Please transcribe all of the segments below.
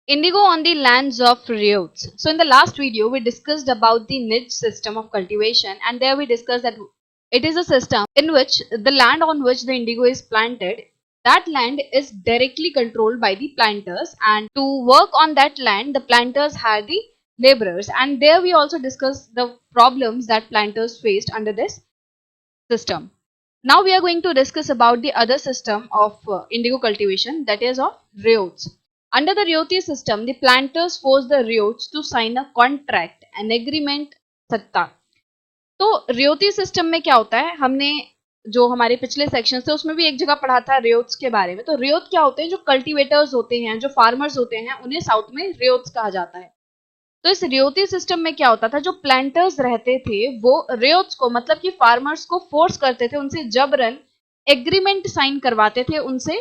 Indigo on the lands of Riots. So in the last video, we discussed about the niche system of cultivation, and there we discussed that it is a system in which the land on which the indigo is planted, that land is directly controlled by the planters, and to work on that land, the planters had the laborers, and there we also discussed the problems that planters faced under this system. Now we are going to discuss about the other system of indigo cultivation, that is of Riots. Under the Rioti system, the planters force the Riots to sign a contract, an agreement सत्ता. तो रियोती system में क्या होता है, हमने जो हमारे पिछले सेक्शन थे उसमें भी एक जगह पढ़ा था रियोट्स के बारे में. तो रियोत क्या होते हैं, जो कल्टीवेटर्स होते हैं, जो फार्मर्स होते हैं, उन्हें साउथ में रियोट्स कहा जाता है. तो इस रियोती सिस्टम में क्या होता था, जो प्लांटर्स रहते थे वो रियोट्स को मतलब कि फार्मर्स को फोर्स करते थे, उनसे जबरन एग्रीमेंट साइन करवाते थे, उनसे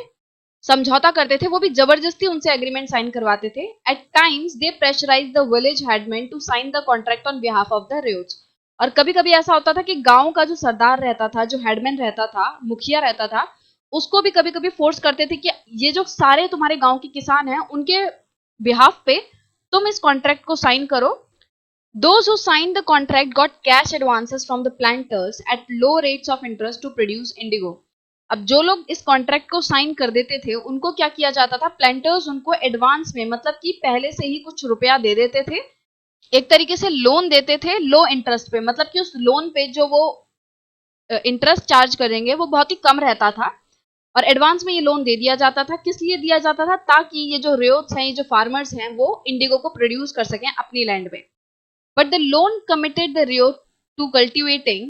समझौता करते थे, वो भी जबरदस्ती उनसे एग्रीमेंट साइन करवाते थे. At times they pressurise the village headman to sign the contract on behalf of the ryots. और कभी कभी ऐसा होता था कि गांव का जो सरदार रहता था, जो हेडमैन रहता था, मुखिया रहता था, उसको भी कभी कभी फोर्स करते थे कि ये जो सारे तुम्हारे गांव के किसान हैं उनके बिहाफ पे तुम इस कॉन्ट्रैक्ट को साइन करो. Those who signed the contract got cash advances from the planters at low rates of interest to produce indigo. अब जो लोग इस कॉन्ट्रैक्ट को साइन कर देते थे उनको क्या किया जाता था, प्लांटर्स उनको एडवांस में मतलब कि पहले से ही कुछ रुपया दे देते थे, एक तरीके से लोन देते थे लो इंटरेस्ट पे, मतलब कि उस लोन पे जो वो इंटरेस्ट चार्ज करेंगे वो बहुत ही कम रहता था, और एडवांस में ये लोन दे दिया जाता था. किस लिए दिया जाता था, ताकि ये जो रियोट्स हैं, ये जो फार्मर्स हैं, वो इंडिगो को प्रोड्यूस कर सकें अपनी लैंड में. But the loan committed the Rio to cultivating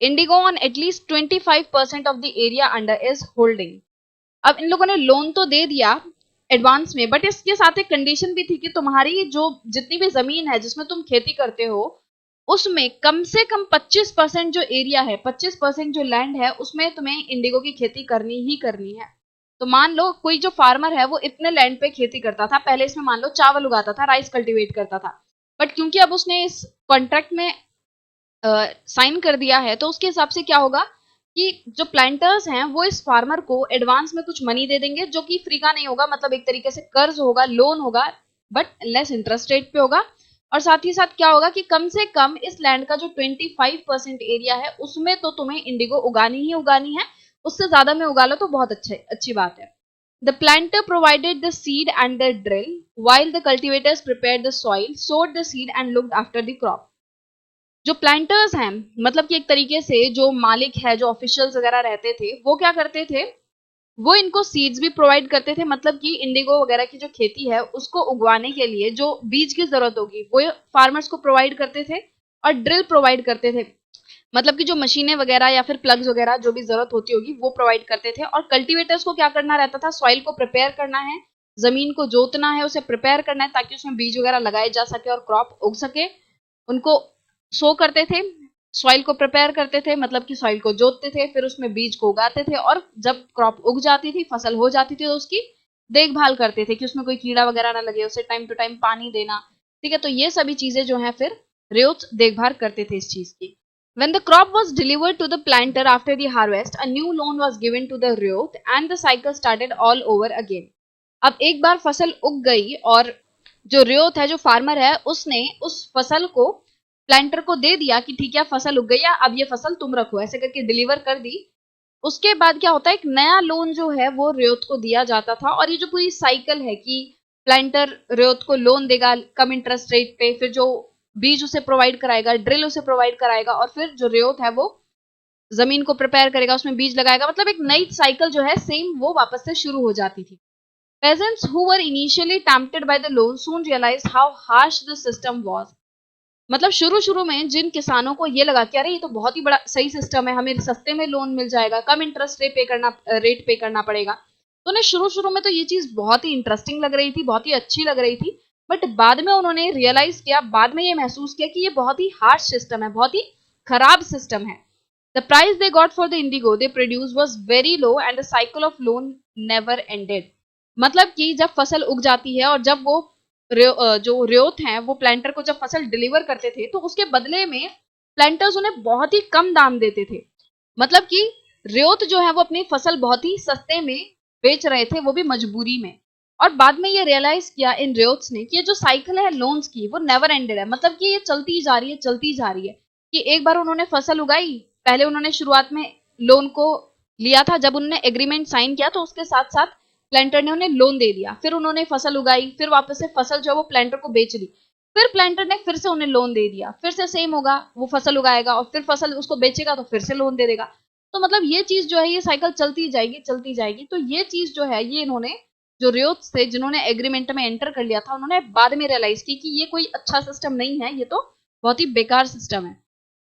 indigo on at least 25% of the area under is holding. अब इन लोगों ने लोन तो दे दिया एडवांस में, बट इसके साथ एक कंडीशन भी थी कि तुम्हारी जो जितनी भी जमीन है जिसमें तुम खेती करते हो उसमें कम से कम 25% जो एरिया है, 25% जो लैंड है, उसमें तुम्हें इंडिगो की खेती करनी ही करनी है. तो मान लो कोई जो फार्मर है वो इतने लैंड पे खेती करता था, पहले इसमें मान लो चावल उगाता था, राइस कल्टीवेट करता था, बट क्योंकि अब उसने इस कॉन्ट्रैक्ट में साइन कर दिया है तो उसके हिसाब से क्या होगा कि जो प्लांटर्स हैं वो इस फार्मर को एडवांस में कुछ मनी दे देंगे, जो कि फ्री का नहीं होगा, मतलब एक तरीके से कर्ज होगा, लोन होगा, बट लेस इंटरेस्ट रेट पे होगा. और साथ ही साथ क्या होगा कि कम से कम इस लैंड का जो 25% एरिया है उसमें तो तुम्हें इंडिगो उगानी ही उगानी है, उससे ज्यादा में उगा लो तो बहुत अच्छी बात है. The planter provided the seed and the drill, while the cultivators prepared the soil, sowed the seed and looked after the crop. जो प्लांटर्स हैं मतलब कि एक तरीके से जो मालिक है, जो ऑफिशियल्स वगैरह रहते थे, वो क्या करते थे, वो इनको सीड्स भी प्रोवाइड करते थे, मतलब कि इंडिगो वगैरह की जो खेती है उसको उगवाने के लिए जो बीज की जरूरत होगी वो फार्मर्स को प्रोवाइड करते थे, और ड्रिल प्रोवाइड करते थे, मतलब कि जो मशीनें वगैरह या फिर प्लग्स वगैरह जो भी जरूरत होती होगी वो प्रोवाइड करते थे. और कल्टीवेटर्स को क्या करना रहता था, सॉइल को प्रिपेयर करना है, जमीन को जोतना है, उसे प्रिपेयर करना है ताकि उसमें बीज वगैरह लगाए जा सके और क्रॉप उग सके. उनको सो करते थे, सॉइल को प्रिपेयर करते थे, मतलब कि सॉइल को जोतते थे, फिर उसमें बीज को उगाते थे, और जब क्रॉप उग जाती थी, फसल हो जाती थी, तो उसकी देखभाल करते थे कि उसमें कोई कीड़ा वगैरह ना लगे, उसे टाइम टू टाइम पानी देना. ठीक है, तो ये सभी चीजें जो है फिर रियोट्स देखभाल करते थे इस चीज की. When the crop was delivered to the planter after the harvest, a new loan was given to the riot and the cycle started all over again. अब एक बार फसल उग गई और जो रियोत है, जो फार्मर है, उसने उस फसल को प्लांटर को दे दिया कि ठीक है फसल उग गई है, अब ये फसल तुम रखो, ऐसे करके डिलीवर कर दी. उसके बाद क्या होता है, एक नया लोन जो है वो रियोत को दिया जाता था. और ये जो पूरी साइकिल है कि प्लांटर रियोत को लोन देगा कम इंटरेस्ट रेट पे, फिर जो बीज उसे प्रोवाइड कराएगा, ड्रिल उसे प्रोवाइड कराएगा, और फिर जो रियोत है वो जमीन को प्रिपेयर करेगा, उसमें बीज लगाएगा, मतलब एक नई साइकिल जो है सेम वो वापस से शुरू हो जाती थी. Peasants who were initially tempted by the loan soon realized how harsh the system was. मतलब शुरू में जिन किसानों को ये लगा कि अरे ये तो बहुत ही बड़ा सही सिस्टम है, हमें सस्ते में लोन मिल जाएगा, कम इंटरेस्ट रेट पे करना पड़ेगा, तो उन्हें शुरू में तो ये चीज बहुत ही इंटरेस्टिंग लग रही थी, बहुत ही अच्छी लग रही थी. बट बाद में उन्होंने रियलाइज किया, बाद में ये महसूस किया कि ये बहुत ही हार्श सिस्टम है, बहुत ही खराब सिस्टम है. The price they got for the Indigo they produce was very low and the cycle of loan never ended. मतलब कि जब फसल उग जाती है और जब वो जो रियोत हैं वो प्लांटर को जब फसल डिलीवर करते थे तो उसके बदले में प्लांटर्स उन्हें बहुत ही कम दाम देते थे. मतलब कि रियोत जो है वो अपनी फसल बहुत ही सस्ते में बेच रहे थे, वो भी मजबूरी में. और बाद में ये रियलाइज किया इन रियोट्स ने कि ये जो साइकिल है लोन्स की वो नेवर एंडेड है, मतलब कि ये चलती जा रही है चलती जा रही है। कि एक बार उन्होंने फसल उगाई, पहले उन्होंने शुरुआत में लोन को लिया था, जब उन्होंने एग्रीमेंट साइन किया तो उसके साथ साथ प्लांटर ने उन्हें लोन दे दिया, फिर उन्होंने फसल उगाई, फिर वापस से फसल जो है वो प्लांटर को बेच दी, फिर प्लांटर ने फिर से उन्हें लोन दे दिया, फिर से सेम होगा, वो फसल उगाएगा और फिर फसल उसको बेचेगा तो फिर से लोन दे देगा। तो मतलब ये चीज जो है ये साइकिल चलती जाएगी चलती जाएगी। तो ये चीज जो है ये इन्होंने जो रियोट्स थे जिन्होंने एग्रीमेंट में एंटर कर लिया था उन्होंने बाद में रियलाइज की कि ये कोई अच्छा सिस्टम नहीं है, ये तो बहुत ही बेकार सिस्टम है।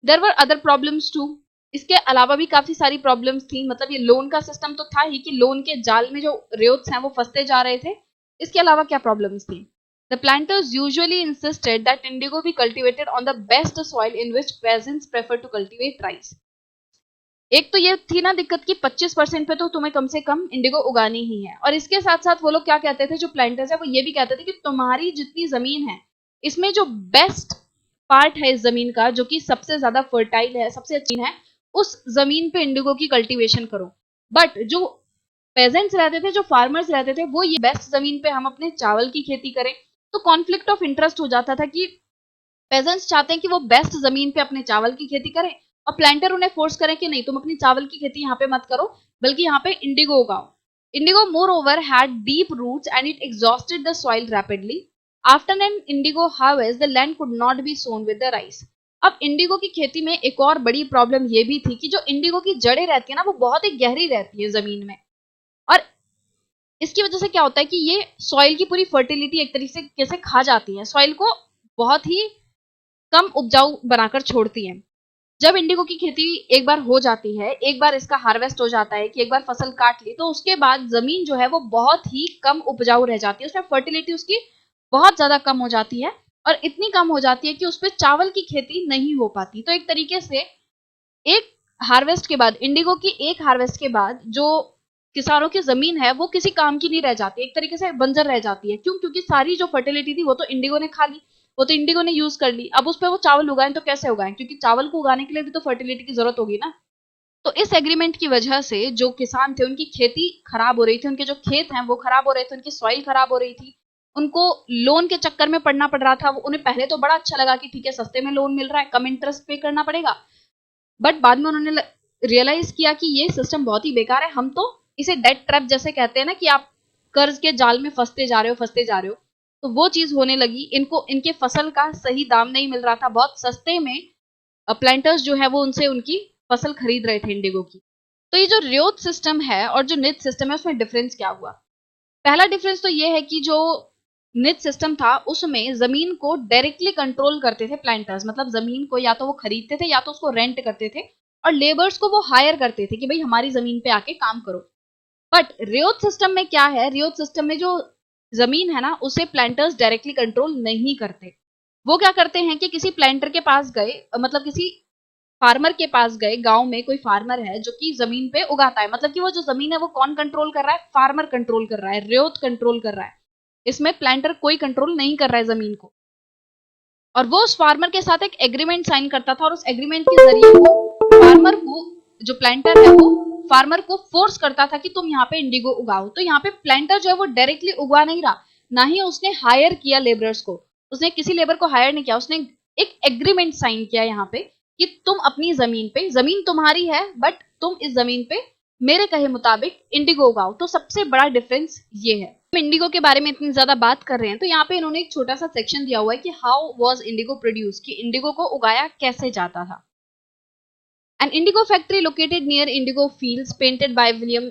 There were other problems too, इसके अलावा भी काफी सारी प्रॉब्लम्स थी। मतलब ये लोन का सिस्टम तो था ही कि लोन के जाल में जो रियोट्स हैं वो फंसते जा रहे थे। इसके अलावा क्या प्रॉब्लम्स थी? The planters usually insisted that indigo be cultivated on the best soil in which peasants prefer to cultivate rice. एक तो ये थी ना दिक्कत कि 25% पे तो तुम्हें कम से कम इंडिगो उगानी ही है, और इसके साथ साथ वो लोग क्या कहते थे जो प्लांटर्स है वो ये भी कहते थे कि तुम्हारी जितनी जमीन है इसमें जो बेस्ट पार्ट है इस जमीन का जो कि सबसे ज्यादा फर्टाइल है सबसे अच्छी है उस जमीन पे इंडिगो की कल्टीवेशन करो। बट जो पेजेंट्स रहते थे जो फार्मर्स रहते थे वो ये बेस्ट जमीन पे हम अपने चावल की खेती करें। तो कॉन्फ्लिक्ट ऑफ इंटरेस्ट हो जाता था कि पेजेंट्स चाहते हैं कि वो बेस्ट जमीन पे अपने चावल की खेती करें और प्लांटर उन्हें फोर्स करें कि नहीं तुम अपनी चावल की खेती यहाँ पे मत करो बल्कि यहाँ पे इंडिगो उगाओ। Indigo moreover had deep roots and it exhausted the soil rapidly. After an indigo harvest the land could not be sown with the rice. अब इंडिगो की खेती में एक और बड़ी प्रॉब्लम ये भी थी कि जो इंडिगो की जड़ें रहती है ना वो बहुत ही गहरी रहती है जमीन में, और इसकी वजह से क्या होता है कि ये सॉइल की पूरी फर्टिलिटी एक तरीके से खा जाती है, सॉइल को बहुत ही कम उपजाऊ बनाकर छोड़ती है। जब इंडिगो की खेती एक बार हो जाती है, एक बार इसका हार्वेस्ट हो जाता है कि एक बार फसल काट ली, तो उसके बाद जमीन जो है वो बहुत ही कम उपजाऊ रह जाती है, उसमें फर्टिलिटी उसकी बहुत ज्यादा कम हो जाती है और इतनी कम हो जाती है कि उस पर चावल की खेती नहीं हो पाती। तो एक तरीके से एक हार्वेस्ट के बाद इंडिगो की एक हार्वेस्ट के बाद जो किसानों की जमीन है वो किसी काम की नहीं रह जाती, एक तरीके से बंजर रह जाती है। क्यों? क्योंकि सारी जो फर्टिलिटी थी वो तो इंडिगो ने खा ली, वो तो इंडिगो ने यूज कर ली। अब उस पर वो चावल उगाएं तो कैसे उगाएं, क्योंकि चावल को उगाने के लिए भी तो फर्टिलिटी की जरूरत होगी ना। तो इस एग्रीमेंट की वजह से जो किसान थे उनकी खेती खराब हो रही थी, उनके जो खेत हैं वो खराब हो रहे थे, उनकी सॉइल खराब हो रही थी, उनको लोन के चक्कर में पड़ना पड़ रहा था। उन्हें पहले तो बड़ा अच्छा लगा कि ठीक है सस्ते में लोन मिल रहा है, कम इंटरेस्ट पे करना पड़ेगा, बट बाद में उन्होंने रियलाइज किया कि ये सिस्टम बहुत ही बेकार है, हम तो इसे डेट ट्रैप जैसे कहते हैं ना कि आप कर्ज के जाल में फंसते जा रहे हो फंसते जा रहे हो। तो वो चीज होने लगी, इनको इनके फसल का सही दाम नहीं मिल रहा था, बहुत सस्ते में प्लांटर्स जो है वो उनसे उनकी फसल खरीद रहे थे इंडिगो की। तो ये जो रियोट सिस्टम है और जो निच सिस्टम है उसमें डिफरेंस क्या हुआ? पहला डिफरेंस तो ये है कि जो निच सिस्टम था उसमें जमीन को डायरेक्टली कंट्रोल करते थे प्लांटर्स, मतलब जमीन को या तो वो खरीदते थे या तो उसको रेंट करते थे और लेबर्स को वो हायर करते थे कि भाई हमारी जमीन पे आके काम करो। बट रियोट सिस्टम में क्या है, रियोट सिस्टम में जो जमीन है ना उसे प्लांटर्स डायरेक्टली कंट्रोल नहीं करते। वो क्या करते हैं कि किसी प्लांटर के पास गए, मतलब किसी फार्मर के पास गए, गांव में कोई फार्मर है जो कि जमीन पे उगाता है, मतलब कि वो जो जमीन है वो कौन कंट्रोल कर रहा है? फार्मर कंट्रोल कर रहा है, रियोत कंट्रोल कर रहा है, इसमें प्लांटर कोई कंट्रोल नहीं कर रहा है जमीन को। और वो उस फार्मर के साथ एक एग्रीमेंट साइन करता था और उस एग्रीमेंट के जरिए वो फार्मर को, जो प्लांटर है वो फार्मर को फोर्स करता था कि तुम यहाँ पे इंडिगो उगाओ। तो यहाँ पे प्लांटर जो है वो डायरेक्टली उगा नहीं रहा, ना ही उसने हायर किया लेबरर्स को, उसने किसी लेबर को हायर नहीं किया, उसने एक एग्रीमेंट साइन किया यहाँ पे कि तुम अपनी जमीन पे, जमीन तुम्हारी है बट तुम इस जमीन पे मेरे कहे मुताबिक इंडिगो उगाओ। तो सबसे बड़ा डिफरेंस ये है। हम इंडिगो के बारे में इतनी ज्यादा बात कर रहे हैं तो यहाँ पे इन्होंने एक छोटा सा सेक्शन दिया हुआ है कि हाउ वाज इंडिगो प्रोड्यूस, कि इंडिगो को उगाया कैसे जाता था। An indigo factory located near indigo fields painted by William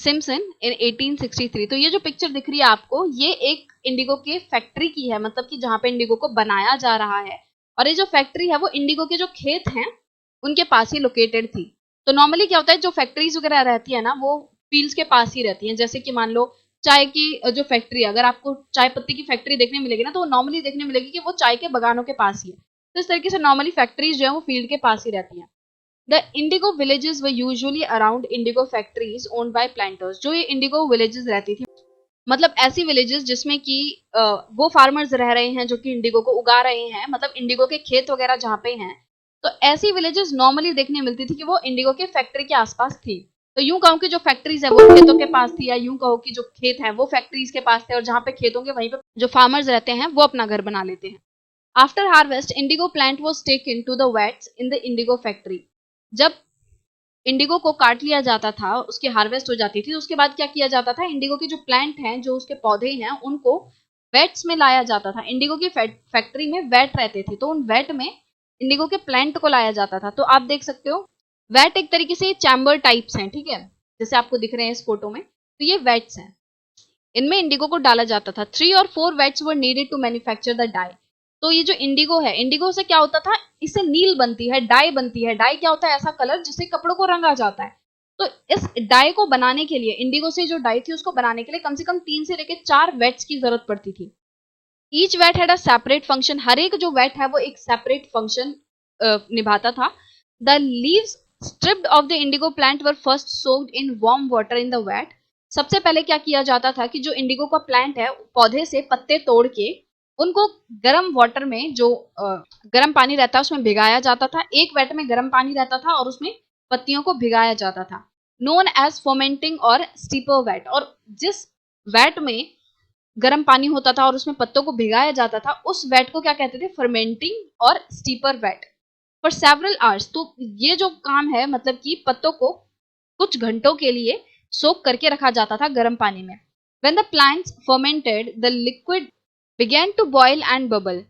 Simpson in 1863। तो ये जो पिक्चर दिख रही है आपको ये एक इंडिगो के फैक्ट्री की है, मतलब कि जहां पे इंडिगो को बनाया जा रहा है। और ये जो फैक्ट्री है वो इंडिगो के जो खेत हैं उनके पास ही लोकेटेड थी। तो नॉर्मली क्या होता है जो फैक्ट्रीज वगैरह रहती है ना वो फील्ड्स के पास ही रहती हैं। जैसे कि मान लो चाय की जो फैक्ट्री है, अगर आपको चाय पत्ती की फैक्ट्री देखने मिलेगी ना तो वो नॉर्मली देखने मिलेगी कि वो चाय के बगानों के पास ही है। तो इस तरीके से नॉर्मली फैक्ट्रीज जो है वो फील्ड के पास ही रहती हैं। The indigo villages were usually around indigo factories owned by planters। जो ये indigo villages रहती थी, मतलब ऐसी villages जिसमें कि वो farmers रह रहे हैं जो कि indigo को उगा रहे हैं, मतलब indigo के खेत वगैरह जहाँ पे हैं। तो ऐसी villages normally देखने मिलती थी कि वो indigo के factory के आसपास थी। तो यूं कहो कि जो फैक्ट्रीज है वो खेतों के पास थी, या यूं कहो कि जो खेत है वो फैक्ट्रीज के पास थे, और जहां पे खेत होंगे वहीं पे जो फार्मर्स रहते हैं वो अपना घर बना लेते हैं। After harvest indigo plant was taken to the vats in the indigo factory. जब इंडिगो को काट लिया जाता था, उसकी हार्वेस्ट हो जाती थी, तो उसके बाद क्या किया जाता था, इंडिगो के जो प्लांट हैं, जो उसके पौधे हैं, उनको वेट्स में लाया जाता था। इंडिगो की फैक्ट्री में वेट रहते थे, तो उन वेट में इंडिगो के प्लांट को लाया जाता था। तो आप देख सकते हो वेट एक तरीके से चैम्बर टाइप्स हैं, ठीक है, जैसे आपको दिख रहे हैं इस फोटो में, तो ये वेट्स हैं, इनमें इंडिगो को डाला जाता था। 3 और 4 vats were needed to manufacture the dye. तो ये जो इंडिगो है, इंडिगो से क्या होता था, इससे नील बनती है, डाई बनती है। डाई क्या होता है, ऐसा कलर जिससे कपड़ों को रंगा जाता है। तो इस डाई को बनाने के लिए, इंडिगो से जो डाई थी उसको बनाने के लिए कम से कम 3 से लेकर 4 वेट्स की जरूरत पड़ती थी। Each weight had a separate function. हर एक जो वेट है वो एक सेपरेट फंक्शन निभाता था। The leaves stripped of the indigo plant were first soaked in warm water in the vat। सबसे पहले क्या किया जाता था कि जो इंडिगो का प्लांट है, पौधे से पत्ते तोड़ के उनको गर्म वाटर में, जो गर्म पानी रहता है उसमें भिगाया जाता था। एक वेट में गर्म पानी रहता था और उसमें पत्तियों को भिगाया जाता था, नोन एज फर्मेंटिंग और स्टीपर वेट। और जिस वेट में गर्म पानी होता था और उसमें पत्तों को भिगाया जाता था, उस वेट को क्या कहते थे, फर्मेंटिंग और steeper vat. For several hours, तो ये जो काम है, मतलब कि पत्तों को कुछ घंटों के लिए सोक करके रखा जाता था गर्म पानी में। When the plants fermented, the liquid began to boil and bubble।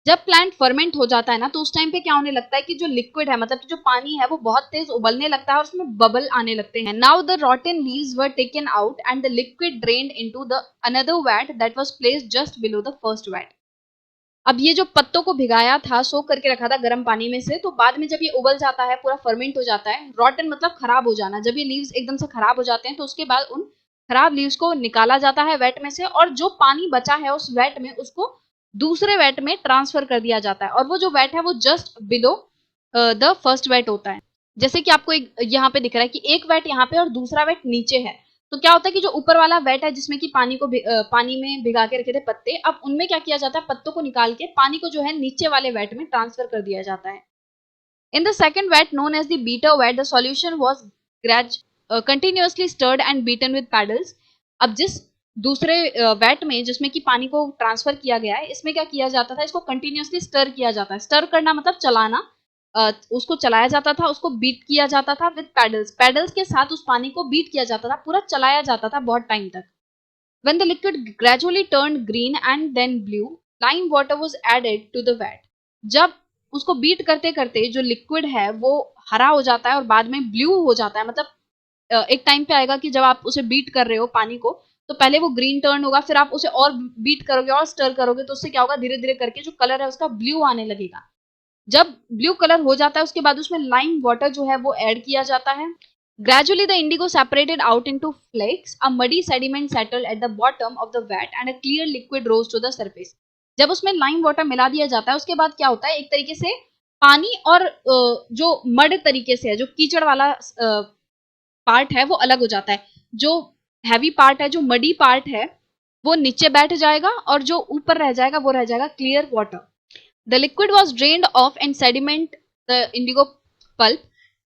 जब प्लांट फर्मेंट हो जाता है ना, तो उस टाइम पे क्या होने लगता है कि जो लिक्विड है, मतलब कि जो पानी है, वो बहुत तेज उबलने लगता है और उसमें बबल आने लगते हैं। Now the rotten leaves were taken out and the liquid drained into the another vat that was placed just below the first vat। अब ये जो पत्तों को भिगाया था, सोख करके रखा था गर्म पानी में से, तो बाद में जब ये उबल जाता है, पूरा फर्मेंट हो जाता है, रॉटन मतलब खराब हो जाना, जब ये लीव्स एकदम से खराब हो जाते हैं, तो उसके बाद उन खराब लीव्स को निकाला जाता है वेट में से, और जो पानी बचा है उस वेट में, उसको दूसरे वेट में ट्रांसफर कर दिया जाता है। और वो जो वेट है वो just below the first vat होता है। जैसे कि आपको एक यहाँ पे दिख रहा है कि एक वेट यहाँ पे और दूसरा वेट नीचे है। तो क्या होता है कि जो ऊपर वाला वेट है, जिसमें कि पानी में भिगा के रखे थे पत्ते, अब उनमें क्या किया जाता है, पत्तों को निकाल के पानी को जो है नीचे वाले वेट में ट्रांसफर कर दिया जाता है। In the second vat known as the beater vat, the solution was continuously stirred and beaten with paddles. अब जिस दूसरे वेट में, जिसमें कि पानी को ट्रांसफर किया गया है, इसमें क्या किया जाता था, इसको कंटिन्यूअसली स्टर किया जाता है। स्टर करना मतलब चलाना, उसको चलाया जाता था, उसको बीट किया जाता था विद पैडल्स। पैडल्स के साथ उस पानी को बीट किया जाता था, पूरा चलाया जाता था बहुत टाइम तक। When the liquid gradually turned green and then blue, lime water was added to the vat। जब उसको बीट करते करते जो लिक्विड है वो हरा हो जाता है और बाद में ब्लू हो जाता है, मतलब एक टाइम पे आएगा कि जब आप उसे बीट कर रहे हो पानी को, तो पहले वो ग्रीन टर्न होगा, फिर आप उसे और बीट करोगे और स्टर करोगे, तो उससे क्या होगा, धीरे धीरे करके जो कलर है उसका ब्लू आने लगेगा। जब ब्लू कलर हो जाता है, उसके बाद उसमें लाइम वाटर जो है वो ऐड किया जाता है। Gradually, the indigo separated out into flakes. A muddy sediment settled at the bottom of the vat, and a clear liquid rose to the surface। जब उसमें लाइम वाटर मिला दिया जाता है, उसके बाद क्या होता है, एक तरीके से पानी और जो मड तरीके से है, जो कीचड़ वाला पार्ट है, वो अलग हो जाता है। जो हैवी पार्ट है, जो मडी पार्ट है, वो नीचे बैठ जाएगा, और जो ऊपर रह जाएगा वो रह जाएगा clear water. The liquid was drained off and sediment, the indigo pulp,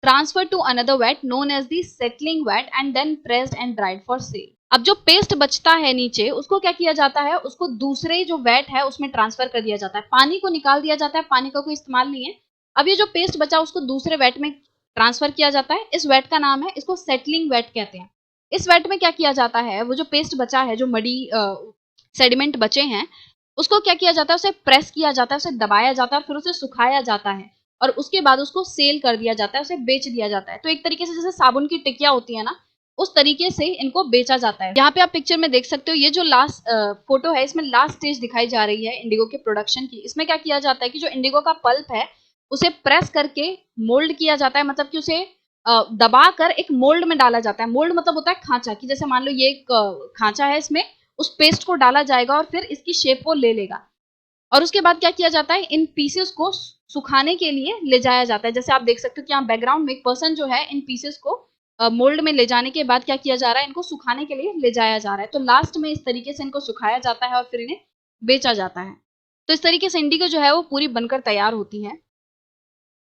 transferred to another vat known as the settling vat and then pressed and dried for sale। अब जो पेस्ट बचता है नीचे, उसको क्या किया जाता है, उसको दूसरे जो वेट है उसमें ट्रांसफर कर दिया जाता है। पानी को निकाल दिया जाता है, पानी का कोई इस्तेमाल नहीं है। अब ये जो पेस्ट बचा उसको दूसरे वेट में ट्रांसफर किया जाता है। इस वेट का नाम है, इसको सेटलिंग वेट कहते हैं। इस वेट में क्या किया जाता है, वो जो पेस्ट बचा है, जो मडी सेडिमेंट बचे हैं, उसको क्या किया जाता है, उसे प्रेस किया जाता है, उसे दबाया जाता है, और फिर उसे सुखाया जाता है, और उसके बाद उसको सेल कर दिया जाता है, उसे बेच दिया जाता है। तो एक तरीके से जैसे साबुन की टिकिया होती है ना, उस तरीके से इनको बेचा जाता है। यहाँ पे आप पिक्चर में देख सकते हो, ये जो लास्ट फोटो है, इसमें लास्ट स्टेज दिखाई जा रही है इंडिगो के प्रोडक्शन की। इसमें क्या किया जाता है कि जो इंडिगो का पल्प है उसे प्रेस करके मोल्ड किया जाता है, मतलब कि उसे दबा कर एक मोल्ड में डाला जाता है। मोल्ड मतलब होता है खांचा, कि जैसे मान लो ये एक खांचा है, इसमें उस पेस्ट को डाला जाएगा और फिर इसकी शेप वो ले लेगा। और उसके बाद क्या किया जाता है, इन पीसेस को सुखाने के लिए ले जाया जाता है। जैसे आप देख सकते हो कि यहाँ बैकग्राउंड में एक पर्सन जो है इन पीसेस को मोल्ड में ले जाने के बाद क्या किया जा रहा है, इनको सुखाने के लिए ले जाया जा रहा है। तो लास्ट में इस तरीके से इनको सुखाया जाता है और फिर इन्हें बेचा जाता है। तो इस तरीके से इंडिगो जो है वो पूरी बनकर तैयार होती है।